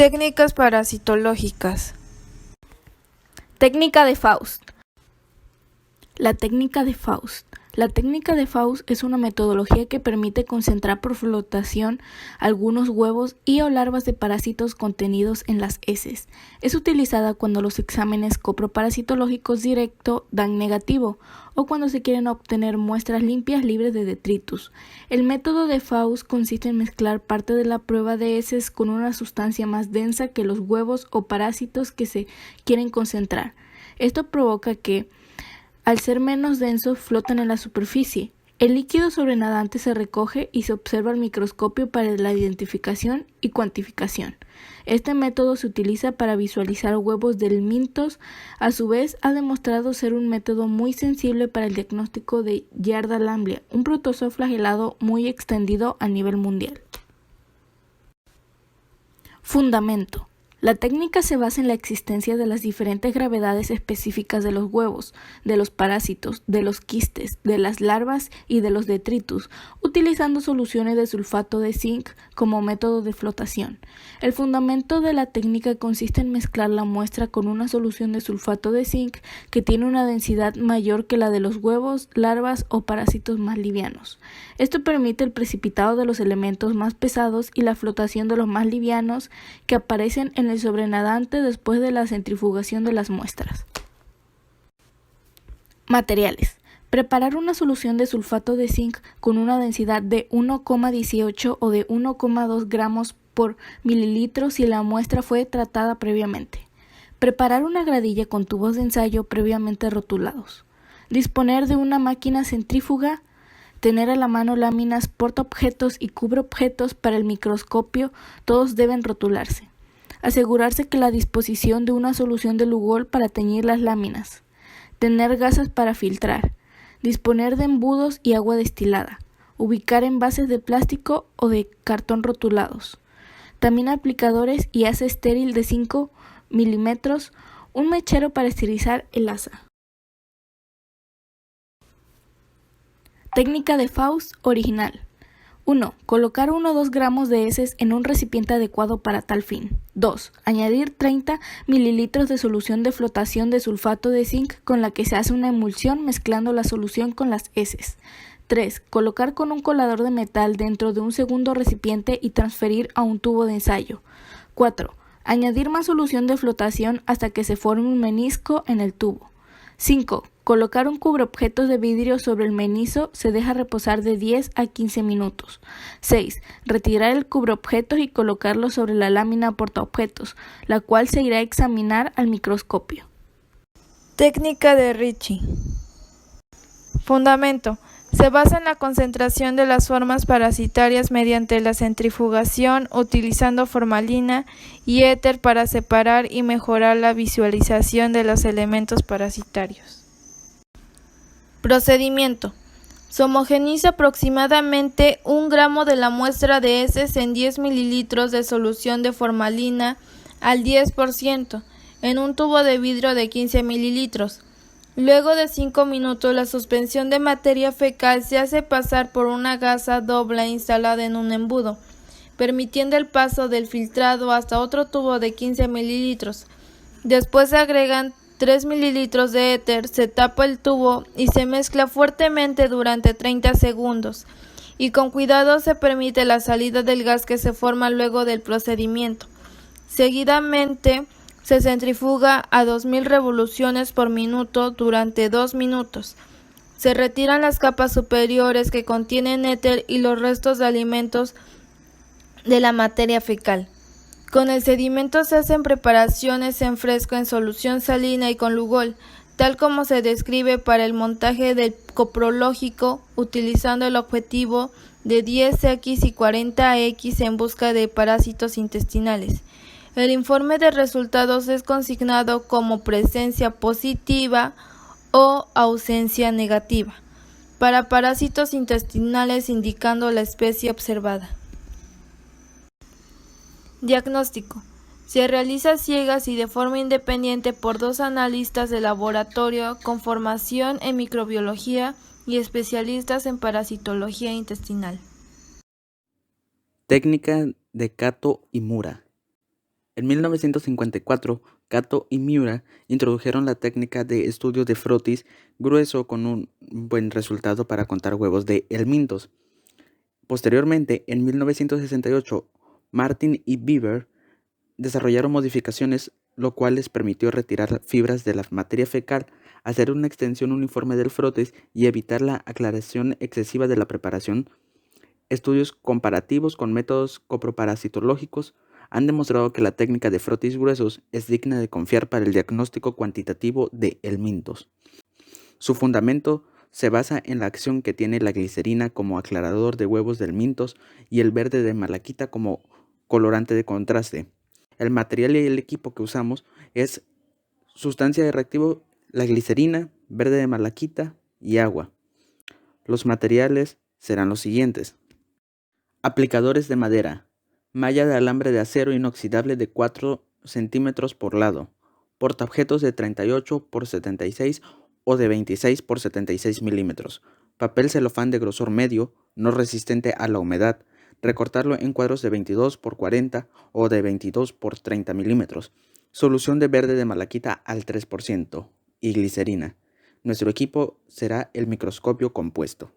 Técnicas parasitológicas. Técnica de Faust. La técnica de Faust. La técnica de Faust es una metodología que permite concentrar por flotación algunos huevos y o larvas de parásitos contenidos en las heces. Es utilizada cuando los exámenes coproparasitológicos directo dan negativo o cuando se quieren obtener muestras limpias libres de detritus. El método de Faust consiste en mezclar parte de la prueba de heces con una sustancia más densa que los huevos o parásitos que se quieren concentrar. Esto provoca que al ser menos densos, flotan en la superficie. El líquido sobrenadante se recoge y se observa al microscopio para la identificación y cuantificación. Este método se utiliza para visualizar huevos de helmintos. A su vez, ha demostrado ser un método muy sensible para el diagnóstico de Yarda lamblia, un protozoo flagelado muy extendido a nivel mundial. Fundamento. La técnica se basa en la existencia de las diferentes gravedades específicas de los huevos, de los parásitos, de los quistes, de las larvas y de los detritus, utilizando soluciones de sulfato de zinc como método de flotación. El fundamento de la técnica consiste en mezclar la muestra con una solución de sulfato de zinc que tiene una densidad mayor que la de los huevos, larvas o parásitos más livianos. Esto permite el precipitado de los elementos más pesados y la flotación de los más livianos que aparecen en el sobrenadante después de la centrifugación de las muestras. Materiales. Preparar una solución de sulfato de zinc con una densidad de 1,18 o de 1,2 gramos por mililitro si la muestra fue tratada previamente. Preparar una gradilla con tubos de ensayo previamente rotulados. Disponer de una máquina centrífuga. Tener a la mano láminas portaobjetos y cubreobjetos para el microscopio, todos deben rotularse. Asegurarse que la disposición de una solución de Lugol para teñir las láminas. Tener gasas para filtrar. Disponer de embudos y agua destilada. Ubicar envases de plástico o de cartón rotulados. También aplicadores y asa estéril de 5 milímetros. Un mechero para esterilizar el asa. Técnica de Faust original. 1. Colocar 1 o 2 gramos de heces en un recipiente adecuado para tal fin. 2. Añadir 30 mililitros de solución de flotación de sulfato de zinc con la que se hace una emulsión mezclando la solución con las heces. 3. Colocar con un colador de metal dentro de un segundo recipiente y transferir a un tubo de ensayo. 4. Añadir más solución de flotación hasta que se forme un menisco en el tubo. 5. Colocar un cubreobjetos de vidrio sobre el menizo, se deja reposar de 10 a 15 minutos. 6. Retirar el cubreobjetos y colocarlo sobre la lámina portaobjetos, la cual se irá a examinar al microscopio. Técnica de Ricci. Fundamento. Se basa en la concentración de las formas parasitarias mediante la centrifugación, utilizando formalina y éter para separar y mejorar la visualización de los elementos parasitarios. Procedimiento. Se homogeniza aproximadamente 1 gramo de la muestra de heces en 10 mililitros de solución de formalina al 10% en un tubo de vidrio de 15 mililitros. Luego de 5 minutos, la suspensión de materia fecal se hace pasar por una gasa doble instalada en un embudo, permitiendo el paso del filtrado hasta otro tubo de 15 mililitros. Después se agregan 3 mililitros de éter, se tapa el tubo y se mezcla fuertemente durante 30 segundos, y con cuidado se permite la salida del gas que se forma luego del procedimiento. Seguidamente, se centrifuga a 2000 revoluciones por minuto durante 2 minutos. Se retiran las capas superiores que contienen éter y los restos de alimentos de la materia fecal. Con el sedimento se hacen preparaciones en fresco en solución salina y con Lugol, tal como se describe para el montaje del coprológico, utilizando el objetivo de 10X y 40X en busca de parásitos intestinales. El informe de resultados es consignado como presencia positiva o ausencia negativa para parásitos intestinales, indicando la especie observada. Diagnóstico. Se realiza ciegas y de forma independiente por 2 analistas de laboratorio con formación en microbiología y especialistas en parasitología intestinal. Técnica de Kato y Mura. En 1954, Kato y Miura introdujeron la técnica de estudio de frotis grueso con un buen resultado para contar huevos de helmintos. Posteriormente, en 1968, Martin y Beaver desarrollaron modificaciones, lo cual les permitió retirar fibras de la materia fecal, hacer una extensión uniforme del frotis y evitar la aclaración excesiva de la preparación. Estudios comparativos con métodos coproparasitológicos han demostrado que la técnica de frotis gruesos es digna de confiar para el diagnóstico cuantitativo de helmintos. Su fundamento se basa en la acción que tiene la glicerina como aclarador de huevos de helmintos y el verde de malaquita como colorante de contraste. El material y el equipo que usamos es sustancia de reactivo, la glicerina, verde de malaquita y agua. Los materiales serán los siguientes: aplicadores de madera, malla de alambre de acero inoxidable de 4 centímetros por lado, portaobjetos de 38 por 76 o de 26 por 76 milímetros, papel celofán de grosor medio, no resistente a la humedad, recortarlo en cuadros de 22 por 40 o de 22 por 30 milímetros, solución de verde de malaquita al 3% y glicerina. Nuestro equipo será el microscopio compuesto.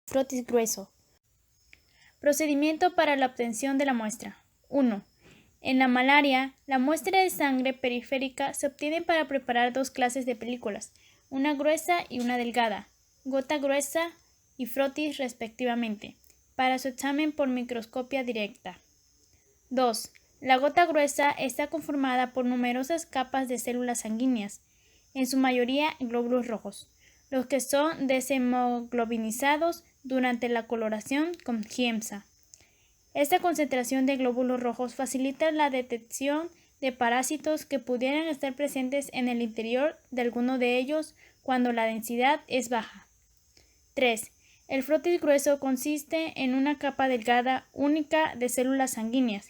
Frotis grueso. Procedimiento para la obtención de la muestra. 1. En la malaria, la muestra de sangre periférica se obtiene para preparar dos clases de películas, una gruesa y una delgada, gota gruesa y frotis respectivamente, para su examen por microscopia directa. 2. La gota gruesa está conformada por numerosas capas de células sanguíneas, en su mayoría glóbulos rojos, los que son deshemoglobinizados durante la coloración con Giemsa. Esta concentración de glóbulos rojos facilita la detección de parásitos que pudieran estar presentes en el interior de alguno de ellos cuando la densidad es baja. 3. El frotis grueso consiste en una capa delgada única de células sanguíneas.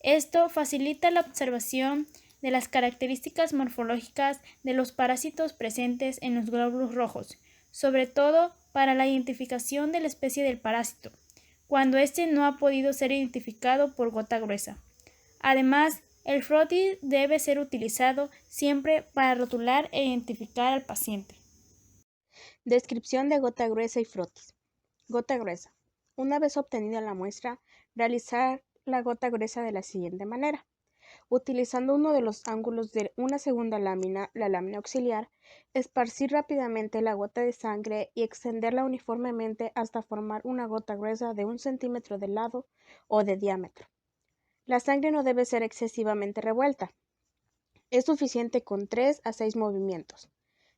Esto facilita la observación de las características morfológicas de los parásitos presentes en los glóbulos rojos, sobre todo para la identificación de la especie del parásito, cuando éste no ha podido ser identificado por gota gruesa. Además, El frotis debe ser utilizado siempre para rotular e identificar al paciente. Descripción de gota gruesa y frotis. Gota gruesa. Una vez obtenida la muestra, realizar la gota gruesa de la siguiente manera. Utilizando uno de los ángulos de una segunda lámina, la lámina auxiliar, esparcir rápidamente la gota de sangre y extenderla uniformemente hasta formar una gota gruesa de 1 centímetro de lado o de diámetro. La sangre no debe ser excesivamente revuelta. Es suficiente con 3 a 6 movimientos.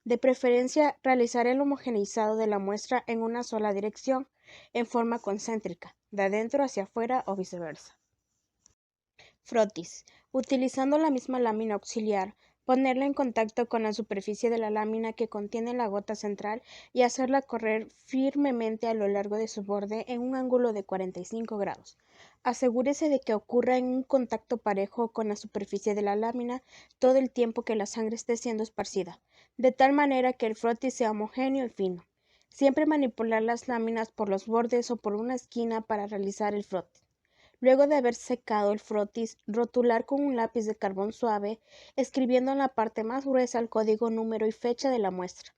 De preferencia, realizar el homogeneizado de la muestra en una sola dirección, en forma concéntrica, de adentro hacia afuera o viceversa. Frotis. Utilizando la misma lámina auxiliar, ponerla en contacto con la superficie de la lámina que contiene la gota central y hacerla correr firmemente a lo largo de su borde en un ángulo de 45 grados. Asegúrese de que ocurra en un contacto parejo con la superficie de la lámina todo el tiempo que la sangre esté siendo esparcida, de tal manera que el frotis sea homogéneo y fino. Siempre manipular las láminas por los bordes o por una esquina para realizar el frotis. Luego de haber secado el frotis, rotular con un lápiz de carbón suave, escribiendo en la parte más gruesa el código, número y fecha de la muestra.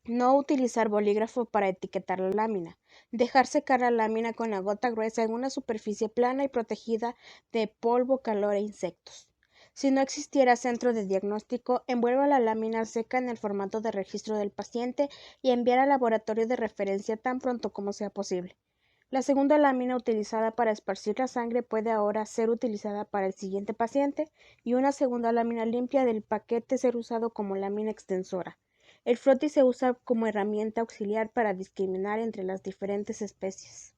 No utilizar bolígrafo para etiquetar la lámina. Dejar secar la lámina con la gota gruesa en una superficie plana y protegida de polvo, calor e insectos. Si no existiera centro de diagnóstico, envuelva la lámina seca en el formato de registro del paciente y enviar al laboratorio de referencia tan pronto como sea posible. La segunda lámina utilizada para esparcir la sangre puede ahora ser utilizada para el siguiente paciente y una segunda lámina limpia del paquete ser usado como lámina extensora. El frotis se usa como herramienta auxiliar para discriminar entre las diferentes especies.